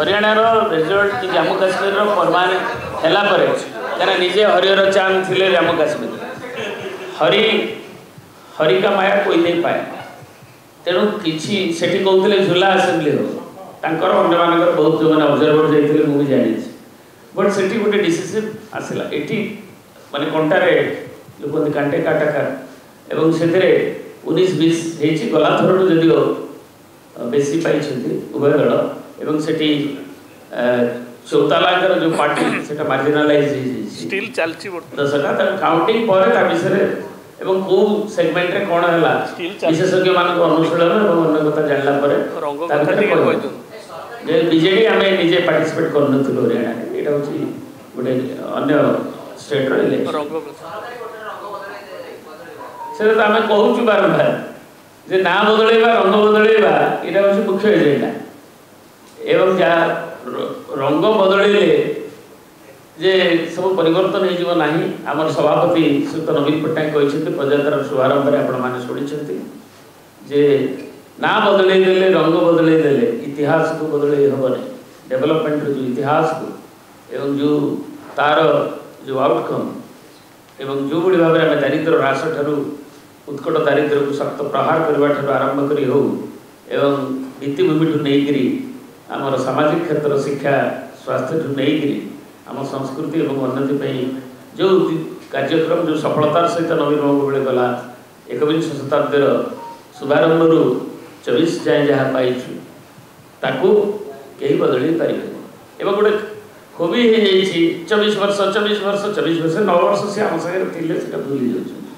हरियाणार रिजल्ट कि जम्मू काश्मीर परमानेंट है क्या निजे हरिहर चांद थे जम्मू काश्मीर हरि हरि का माया कोई नहीं पाए तेणु किसी से कहते झूला आसेम्बली हो तांकर अन्य मानकर बहुत जो मैंने ऑब्जर्वर जाते मुझे जानी बट से गोटे डिसीजन आसला ये माने कंटारे जो कहते कांटे काटाकार एवं से 19-20 गला थर जदिव बेसी पाई उभय दल एवं से चौतालांकर जो पार्टी से मार्जिनालाइज स्टिल चलची दशटा काउंटिंग पर विषय एवं को सेगमेंट रे कोन हला विशेषज्ञ मानक अनुशीलन एवं अन्य कथा जानला पर जे बीजेडी आमे निजे पार्टिसिपेट करनथुलो हरियाणा एटा होची गोटे अन्य स्टेट रो इलेक्शन से तो आमे कहूछु बारंबार जे ना बदलेबा रंग बदलेबा एटा होची मुख्य एजेंडा एवं जा रंग बदलैले जे सब परिवर्तन हो नहीं आमर सभापति श्रीयुक्त नवीन पट्टनायक कहते पदयात्रा शुभारंभ में आपण मैंने शुणी जे ना बदल देले रंग बदल देले इतिहास को बदल हेबनी डेवलपमेंट जो इतिहास को एवं जो तार जो आउटकम एवं जो भाई भाव में दारिद्र ह्रास ठारू उत्कट दारिद्र को सख्त प्रहार करने आरंभ करी हो एवं नीतिभूमि ठू नहीं आमर सामाजिक क्षेत्र शिक्षा स्वास्थ्य ठू नहीं आम संस्कृति और उन्नति जो कार्यक्रम जो सफलतार सहित नवीन बाबू बेले गला 21 शताब्दीर शुभारंभ 24 जाए जहाँ पाई ताकू कहीं बदल पारे एवं गोटे खूबी हो 24 वर्ष 24 वर्ष 9 वर्ष से आम सागर थे भूली जाऊँ